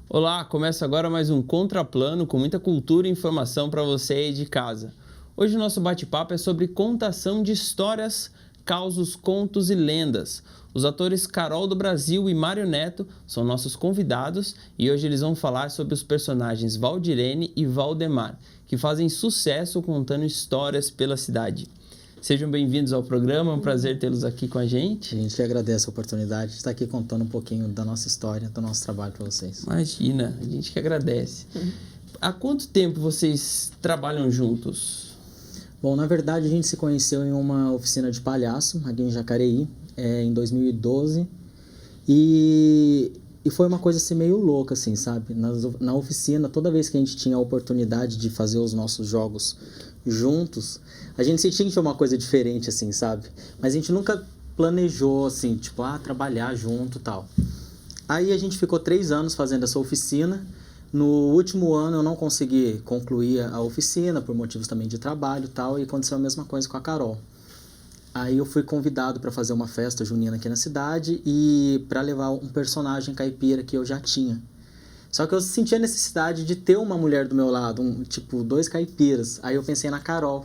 Olá, começa agora mais um Contraplano com muita cultura e informação para você aí de casa. Hoje o nosso bate-papo é sobre contação de histórias, causos, contos e lendas. Os atores Carol do Brasil e Mário Neto são nossos convidados e hoje eles vão falar sobre os personagens Valdirene e Valdemar, que fazem sucesso contando histórias pela cidade. Sejam bem-vindos ao programa, é um prazer tê-los aqui com a gente. A gente que agradece a oportunidade de estar aqui contando um pouquinho da nossa história, do nosso trabalho para vocês. Imagina, a gente que agradece. Há quanto tempo vocês trabalham juntos? Bom, na verdade a gente se conheceu em uma oficina de palhaço aqui em Jacareí, em 2012. E foi uma coisa assim meio louca, assim, sabe? Na oficina, toda vez que a gente tinha a oportunidade de fazer os nossos jogos juntos, a gente sentia que tinha uma coisa diferente, assim, sabe? Mas a gente nunca planejou, assim, tipo, trabalhar junto e tal. Aí a gente ficou 3 anos fazendo essa oficina. No último ano eu não consegui concluir a oficina, por motivos também de trabalho e tal, e aconteceu a mesma coisa com a Carol. Aí eu fui convidado para fazer uma festa junina aqui na cidade e para levar um personagem caipira que eu já tinha. Só que eu senti a necessidade de ter uma mulher do meu lado, tipo, 2 caipiras. Aí eu pensei na Carol.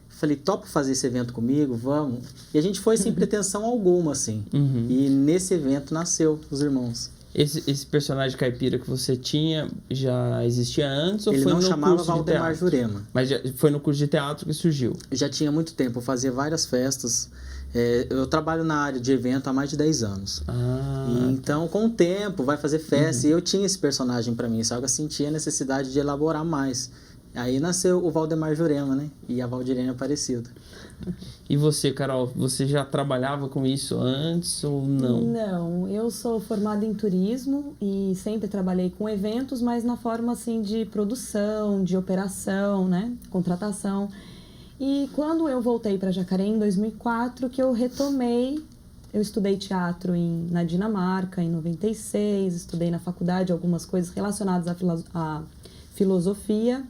Falei, topa fazer esse evento comigo? Vamos. E a gente foi sem pretensão alguma, assim. E nesse evento nasceu os irmãos. Esse personagem caipira que você tinha já existia antes ou Ele foi no não curso chamava de Valdemar teatro? Jurema. Mas foi no curso de teatro que surgiu? Já tinha muito tempo, eu fazia várias festas. Eu trabalho na área de evento há mais de 10 anos. Então, com o tempo, vai fazer festa. E eu tinha esse personagem para mim, só que eu sentia a necessidade de elaborar mais. Aí nasceu o Valdemar Jurema, né? E a Valdirene Aparecida. E você, Carol, você já trabalhava com isso antes ou não? Não, eu sou formada em turismo e sempre trabalhei com eventos, mas na forma assim de produção, de operação, né? Contratação. E quando eu voltei para Jacareí em 2004, que eu retomei, eu estudei teatro na Dinamarca em 96, estudei na faculdade algumas coisas relacionadas à filosofia.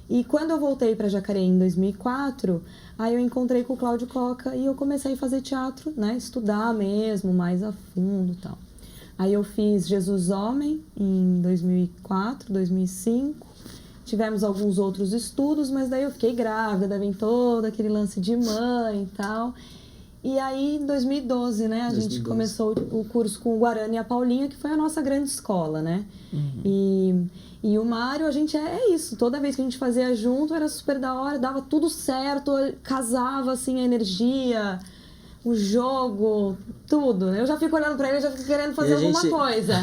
E quando eu voltei para Jacareí em 2004, aí eu encontrei com o Cláudio Coca e eu comecei a fazer teatro, né? Estudar mesmo, mais a fundo e tal. Aí eu fiz Jesus Homem em 2004, 2005. Tivemos alguns outros estudos, mas daí eu fiquei grávida, vem todo aquele lance de mãe e tal. E aí, em 2012, né, a gente começou o curso com o Guarani e a Paulinha, que foi a nossa grande escola, né? E o Mário, a gente é isso. Toda vez que a gente fazia junto, era super da hora, dava tudo certo, casava, assim, a energia, o jogo, tudo. Eu já fico olhando pra ele, já fico querendo fazer alguma coisa.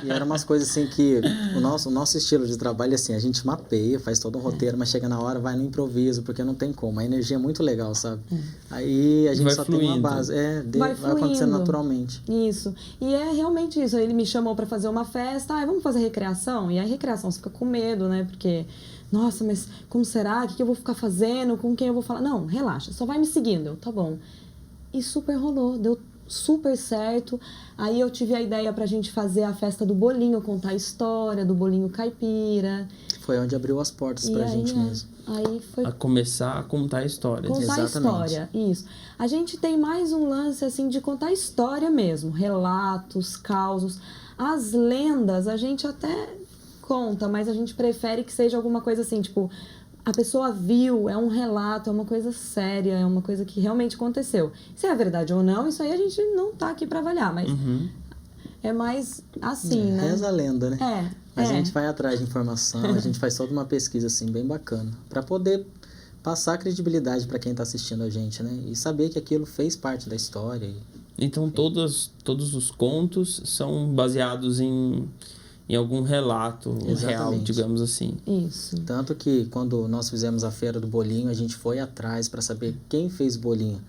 E eram umas coisas assim que o nosso estilo de trabalho é assim, a gente mapeia, faz todo um roteiro, mas chega na hora, vai no improviso, porque não tem como. A energia é muito legal, sabe? Aí a gente só tem uma base. Vai acontecendo naturalmente. Isso. E é realmente isso. Ele me chamou pra fazer uma festa, vamos fazer recreação? E aí recreação você fica com medo, né? Porque, nossa, mas como será? O que eu vou ficar fazendo? Com quem eu vou falar? Não, relaxa, só vai me seguindo. Tá bom. E super rolou, deu super certo. Aí eu tive a ideia pra gente fazer a festa do bolinho, contar a história do bolinho caipira. Foi onde abriu as portas pra gente mesmo. Aí foi a começar a contar histórias. Contar história, isso. A gente tem mais um lance assim de contar história mesmo, relatos, causos. As lendas a gente até conta, mas a gente prefere que seja alguma coisa assim, tipo, a pessoa viu, é um relato, é uma coisa séria, é uma coisa que realmente aconteceu. Se é verdade ou não, isso aí a gente não tá aqui pra avaliar, mas é mais assim, né? Reza a lenda, né? Mas a gente vai atrás de informação, a gente faz toda uma pesquisa assim, bem bacana, pra poder passar credibilidade pra quem tá assistindo a gente, né? E saber que aquilo fez parte da história. Então todos os contos são baseados em algum relato real, digamos assim. Isso. Tanto que quando nós fizemos a Feira do Bolinho, a gente foi atrás para saber quem fez o bolinho.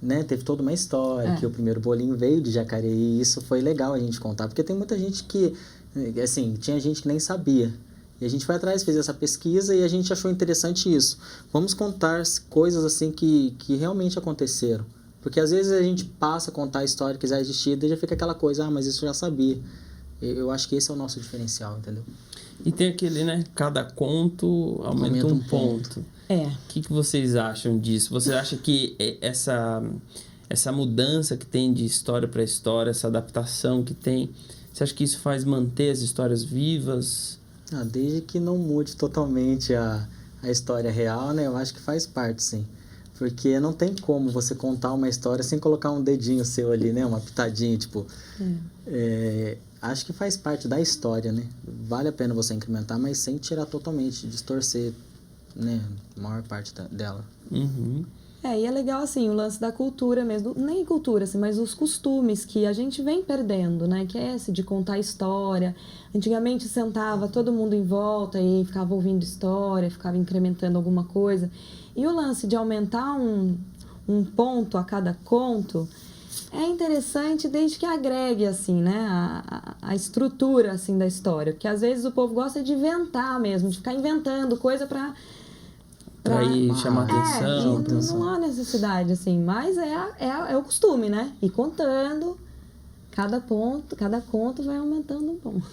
Né? Teve toda uma história, que o primeiro bolinho veio de Jacareí, e isso foi legal a gente contar, porque tem muita gente que, assim, tinha gente que nem sabia. E a gente foi atrás, fez essa pesquisa e a gente achou interessante isso. Vamos contar coisas assim que realmente aconteceram. Porque às vezes a gente passa a contar a história que já existia e já fica aquela coisa, mas isso eu já sabia. Eu acho que esse é o nosso diferencial, entendeu? E tem aquele, né? Cada conto aumenta um ponto. O que vocês acham disso? Você acha que essa mudança que tem de história para história, essa adaptação que tem, Você acha que isso faz manter as histórias vivas? Desde que não mude totalmente a história real, né? Eu acho que faz parte, sim. Porque não tem como você contar uma história sem colocar um dedinho seu ali, né? Uma pitadinha, tipo... acho que faz parte da história, né? Vale a pena você incrementar, mas sem tirar totalmente, distorcer, né? A maior parte dela. Uhum. E é legal, assim, o lance da cultura mesmo, nem cultura, assim, mas os costumes que a gente vem perdendo, né? Que é esse de contar história. Antigamente sentava todo mundo em volta e ficava ouvindo história, ficava incrementando alguma coisa. E o lance de aumentar um ponto a cada conto é interessante desde que agregue, assim, né? A estrutura, assim, da história. Porque às vezes o povo gosta de inventar mesmo, de ficar inventando coisa pra ir chamar atenção. Não há necessidade, assim, mas é o costume, né? Ir contando, cada conto vai aumentando um ponto.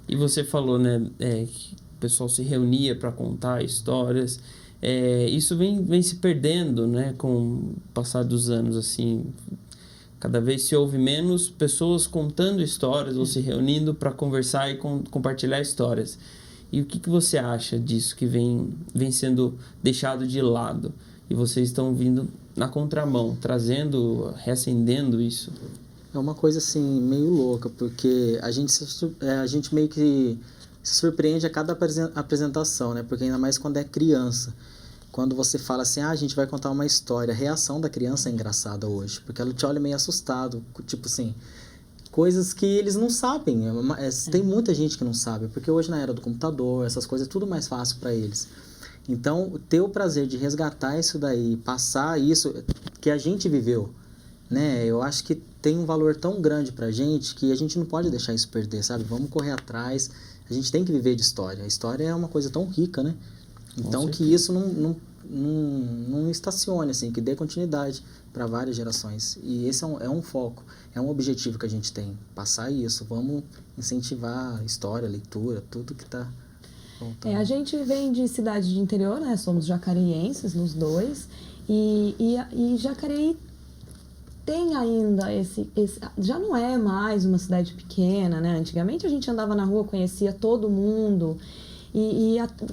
E você falou, né, que o pessoal se reunia para contar histórias. Isso vem se perdendo, né, com o passar dos anos, assim. Cada vez se ouve menos pessoas contando histórias ou se reunindo para conversar e compartilhar histórias. E o que você acha disso que vem sendo deixado de lado? E vocês estão vindo na contramão, reacendendo isso? É uma coisa, assim, meio louca, porque a gente meio que se surpreende a cada apresentação, né? Porque ainda mais quando é criança. Quando você fala assim, a gente vai contar uma história, a reação da criança é engraçada hoje, porque ela te olha meio assustado, tipo assim... coisas que eles não sabem. Tem muita gente que não sabe, porque hoje na era do computador, essas coisas é tudo mais fácil para eles. Então, ter o prazer de resgatar isso daí, passar isso que a gente viveu, né? Eu acho que tem um valor tão grande pra gente que a gente não pode deixar isso perder, sabe? Vamos correr atrás, a gente tem que viver de história. A história é uma coisa tão rica, né? Então, que isso não estacione, assim, que dê continuidade para várias gerações. E esse é um foco, é um objetivo que a gente tem, passar isso. Vamos incentivar a história, a leitura, tudo que está voltando. A gente vem de cidade de interior, né? Somos jacareienses, nos dois. E Jacareí tem ainda esse... Já não é mais uma cidade pequena, né? Antigamente a gente andava na rua, conhecia todo mundo...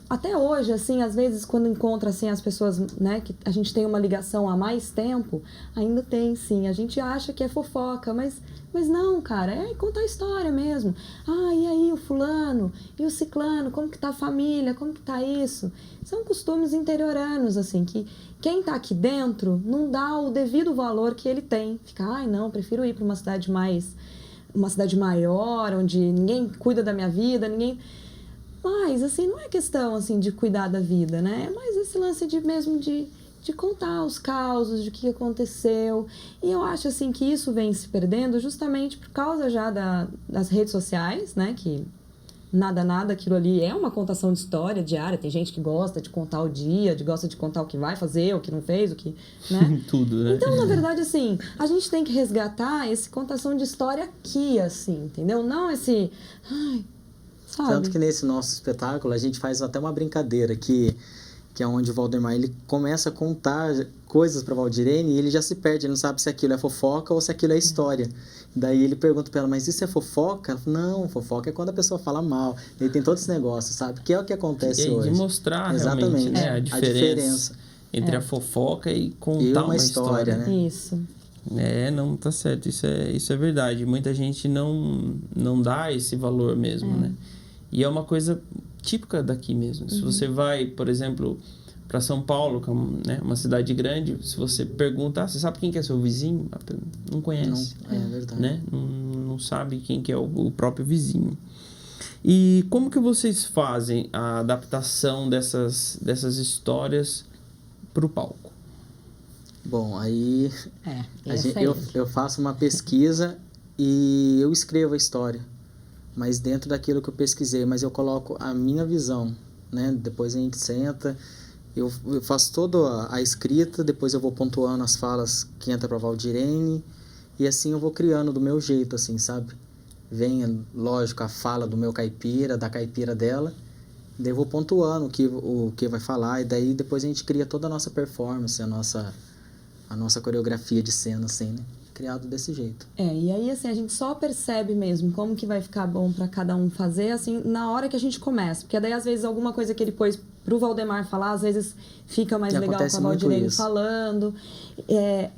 até hoje, assim, às vezes quando encontra assim, as pessoas, né, que a gente tem uma ligação há mais tempo, ainda tem, sim. A gente acha que é fofoca, mas não, cara, é contar história mesmo. E aí o fulano, e o ciclano, como que tá a família, como que tá isso? São costumes interioranos, assim, que quem tá aqui dentro não dá o devido valor que ele tem. Fica, não, prefiro ir para uma cidade maior, onde ninguém cuida da minha vida, ninguém... Mas, assim, não é questão, assim, de cuidar da vida, né? É mais esse lance de contar os causos, de o que aconteceu. E eu acho, assim, que isso vem se perdendo justamente por causa já das redes sociais, né? Que nada, aquilo ali é uma contação de história diária. Tem gente que gosta de contar o dia, gosta de contar o que vai fazer, o que não fez, o que... né? Tudo, né? Então, na verdade, assim, a gente tem que resgatar essa contação de história aqui, assim, entendeu? Não esse... sabe? Tanto que nesse nosso espetáculo a gente faz até uma brincadeira que é onde o Valdemar ele começa a contar coisas para Valdirene e ele já se perde, ele não sabe se aquilo é fofoca ou se aquilo é história. Daí ele pergunta para ela, mas isso é fofoca? Ela fala, não, fofoca é quando a pessoa fala mal. Ele tem todos esses negócios, sabe? Que é o que acontece hoje. De mostrar exatamente, realmente, né, a diferença entre a fofoca e contar uma história, né? Isso. Não, tá certo, isso é verdade. Muita gente não dá esse valor mesmo, né? E é uma coisa típica daqui mesmo. Se você vai, por exemplo, para São Paulo, que é uma cidade grande, se você pergunta, você sabe quem que é seu vizinho? Não conhece. Não, é verdade. Né? Não sabe quem que é o próprio vizinho. E como que vocês fazem a adaptação dessas histórias para o palco? Bom, aí eu faço uma pesquisa e eu escrevo a história. Mas dentro daquilo que eu pesquisei, mas eu coloco a minha visão, né? Depois a gente senta, eu faço toda a escrita, depois eu vou pontuando as falas que entram para Valdirene, e assim eu vou criando do meu jeito, assim, sabe? Vem, lógico, a fala do meu caipira, da caipira dela, daí eu vou pontuando o que vai falar, e daí depois a gente cria toda a nossa performance, a nossa coreografia de cena, assim, né? criado desse jeito. E aí assim, a gente só percebe mesmo como que vai ficar bom para cada um fazer, assim, na hora que a gente começa. Porque daí, às vezes, alguma coisa que ele pôs pro Valdemar falar, às vezes fica mais legal com a Valdirene falando.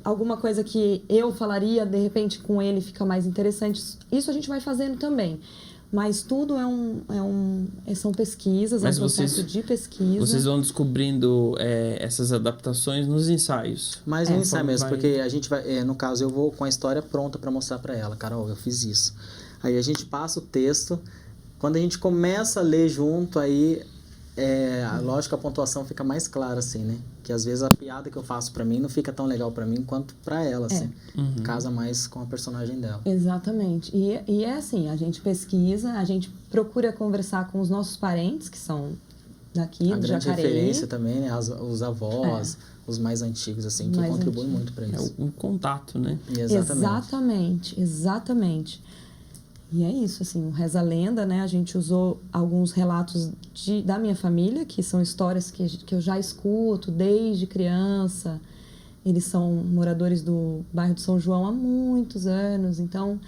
Alguma coisa que eu falaria, de repente, com ele fica mais interessante. Isso a gente vai fazendo também. Mas tudo são pesquisas, é um processo de pesquisa. Vocês vão descobrindo essas adaptações nos ensaios. Mas no ensaio mesmo, porque a gente vai... no caso, eu vou com a história pronta para mostrar para ela. Carol, eu fiz isso. Aí a gente passa o texto. Quando a gente começa a ler junto, aí... lógico, a pontuação fica mais clara, assim, né? Que às vezes a piada que eu faço pra mim não fica tão legal pra mim quanto pra ela, assim. Casa mais com a personagem dela. Exatamente. E é assim, a gente pesquisa, a gente procura conversar com os nossos parentes, que são daqui, de Jacareí. A grande referência também, né? Os avós, os mais antigos, assim, que contribuem muito pra isso. É o contato, né? Exatamente. E é isso, assim, o Reza a Lenda, né? A gente usou alguns relatos da minha família, que são histórias que eu já escuto desde criança. Eles são moradores do bairro de São João há muitos anos, então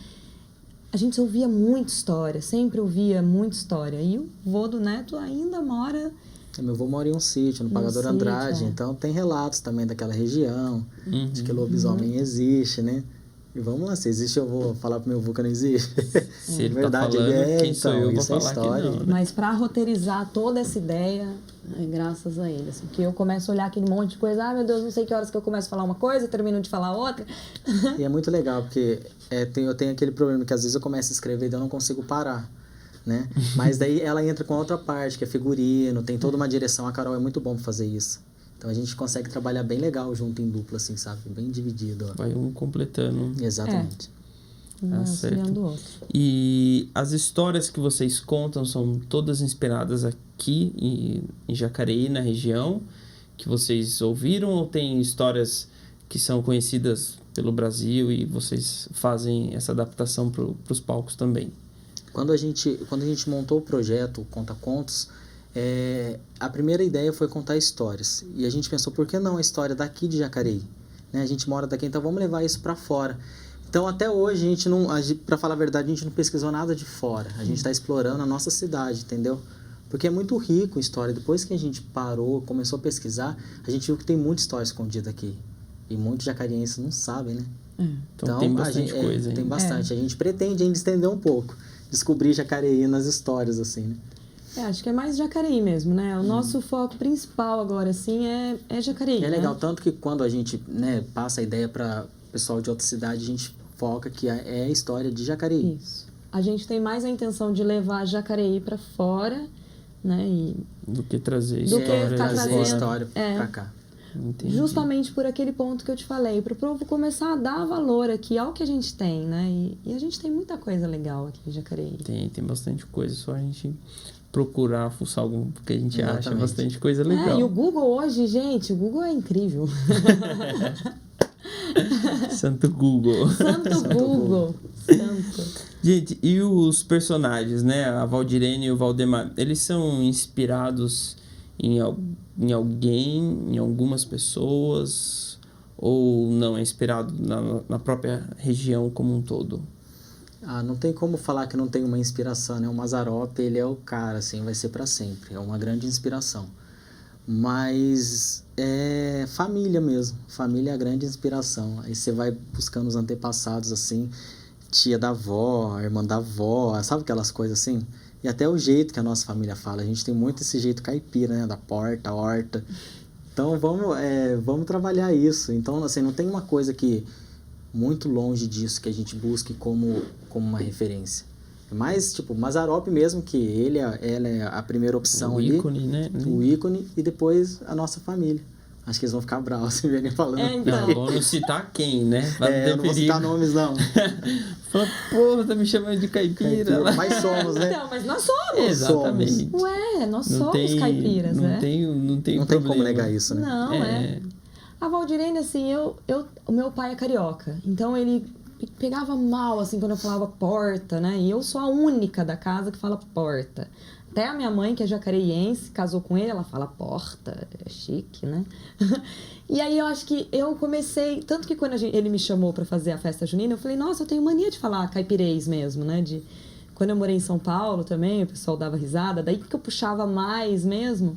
a gente ouvia muita história, sempre ouvia muita história. E o vô do Neto ainda mora... Meu avô mora em um sítio, no Pagador Andrade, então tem relatos também daquela região, de que lobisomem existe, né? E vamos lá, se existe, eu vou falar pro meu avô que não existe. Se ele verdade, tá falando, quem sou eu vou falar história. Que não, né? Mas para roteirizar toda essa ideia, é graças a ele. Assim, porque eu começo a olhar aquele monte de coisa, meu Deus, não sei que horas que eu começo a falar uma coisa, termino de falar outra. E é muito legal, porque eu tenho aquele problema que às vezes eu começo a escrever e eu não consigo parar, né? Mas daí ela entra com outra parte, que é figurino, tem toda uma direção. A Carol é muito bom pra fazer isso. Então a gente consegue trabalhar bem legal junto em dupla, assim, sabe? Bem dividido. Ó. Vai um completando. Exatamente. Auxiliando o outro. E as histórias que vocês contam são todas inspiradas aqui em Jacareí, na região, que vocês ouviram, ou tem histórias que são conhecidas pelo Brasil e vocês fazem essa adaptação para os palcos também? Quando a gente montou o projeto Conta Contos, a primeira ideia foi contar histórias. E a gente pensou, por que não a história daqui de Jacareí? Né? A gente mora daqui, então vamos levar isso para fora. Então, até hoje, para falar a verdade, a gente não pesquisou nada de fora. A gente está explorando a nossa cidade, entendeu? Porque é muito rico a história. Depois que a gente parou, começou a pesquisar, a gente viu que tem muita história escondida aqui. E muitos jacarienses não sabem, né? Então tem bastante coisa. Tem bastante. A gente pretende ainda estender um pouco. Descobrir Jacareí nas histórias, assim, né? Acho que é mais Jacareí mesmo, né? O nosso foco principal agora, assim, é Jacareí. É legal, tanto que quando a gente passa a ideia para o pessoal de outra cidade, a gente foca que é a história de Jacareí. Isso. A gente tem mais a intenção de levar Jacareí para fora, né? Do que trazer história para cá. Entendi. Justamente por aquele ponto que eu te falei, para o povo começar a dar valor aqui ao que a gente tem, né? E a gente tem muita coisa legal aqui em Jacareí. Tem bastante coisa, só a gente procurar, fuçar algum, porque a gente acha bastante coisa legal. E o Google hoje, gente, o Google é incrível. Santo Google. Santo. Gente, e os personagens, né? A Valdirene e o Valdemar, eles são inspirados em alguém, em algumas pessoas, ou não? É inspirado na própria região como um todo? Não tem como falar que não tem uma inspiração, né? O Mazzaropi, ele é o cara, assim, vai ser para sempre. É uma grande inspiração. Mas é família mesmo. Família é a grande inspiração. Aí você vai buscando os antepassados, assim, tia da avó, irmã da avó, sabe aquelas coisas assim? E até o jeito que a nossa família fala. A gente tem muito esse jeito caipira, né? Da porta, horta. Então, vamos trabalhar isso. Então, assim, não tem uma coisa que... muito longe disso que a gente busque como uma referência. Mas, tipo, Mazzaropi mesmo, que ela é a primeira opção ali. O ícone, né? O ícone e depois a nossa família. Acho que eles vão ficar bravos se verem falando. Não, vamos citar quem, né? Eu não vou citar nomes, não. Fala, porra, tá me chamando de caipira. Mas somos, né? Então, mas nós somos. Exatamente. Ué, nós somos caipiras, não né? Não tem problema. Como negar isso, né? Não, A Valdirene, assim, o meu pai é carioca. Então, ele pegava mal, assim, quando eu falava porta, né? E eu sou a única da casa que fala porta. Até a minha mãe, que é jacareiense, casou com ele, ela fala porta, é chique, né? E aí eu acho que eu comecei... Tanto que quando ele me chamou para fazer a festa junina, eu falei, nossa, eu tenho mania de falar caipirês mesmo, né? Quando eu morei em São Paulo também, o pessoal dava risada, daí que eu puxava mais mesmo.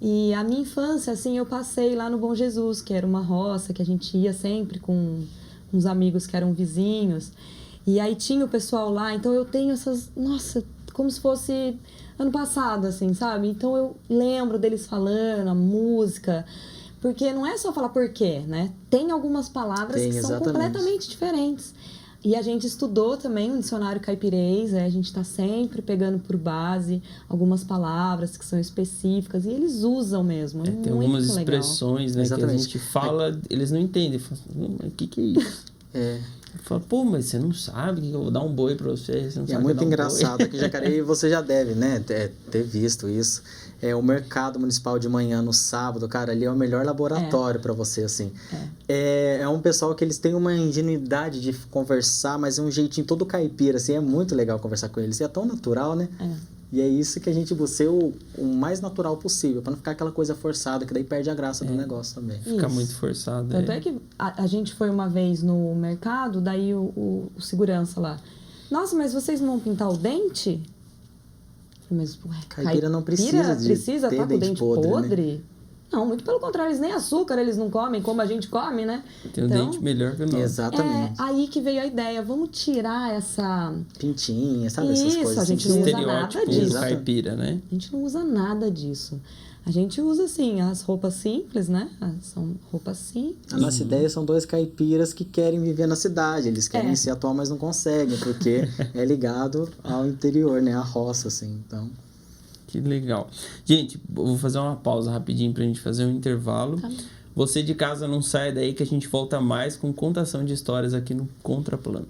E a minha infância, assim, eu passei lá no Bom Jesus, que era uma roça que a gente ia sempre com uns amigos que eram vizinhos. E aí tinha o pessoal lá, então eu tenho essas... Nossa, como se fosse ano passado, assim, sabe? Então eu lembro deles falando, a música... Porque não é só falar porquê, né? Tem algumas palavras que são completamente diferentes. E a gente estudou também um dicionário caipirês, a gente está sempre pegando por base algumas palavras que são específicas e eles usam mesmo. Tem algumas expressões, né, que a gente fala, eles não entendem. Falam, o que é isso? Fala, pô, mas você não sabe que eu vou dar um boi pra você. Você não sabe é muito engraçado. Aqui em Jacareí você já deve, né, ter visto isso. O mercado municipal de manhã no sábado, cara, ali é o melhor laboratório para você, assim. É um pessoal que eles têm uma ingenuidade de conversar, mas é um jeitinho todo caipira, assim, é muito legal conversar com eles. E é tão natural, né? E é isso que a gente busca o mais natural possível, para não ficar aquela coisa forçada, que daí perde a graça do negócio também. Fica muito forçado. Tanto é que a gente foi uma vez no mercado, daí o segurança lá, nossa, mas vocês não vão pintar o dente? Mas, caipira não precisa estar com o dente podre? Né? Não, muito pelo contrário, eles nem açúcar eles não comem como a gente come, né? Tem um dente melhor que o nosso. Exatamente. Aí que veio a ideia, vamos tirar essa... Pintinha, sabe? Essas coisas. Isso, a gente não usa nada disso. Caipira, né? A gente não usa nada disso. A gente usa, assim, as roupas simples, né? São roupas simples. A nossa ideia são dois caipiras que querem viver na cidade. Eles querem se atuar, mas não conseguem, porque é ligado ao interior, né? À roça, assim, então... Que legal. Gente, eu vou fazer uma pausa rapidinho pra gente fazer um intervalo. Tá. Você de casa não sai daí que a gente volta mais com contação de histórias aqui no Contraplano.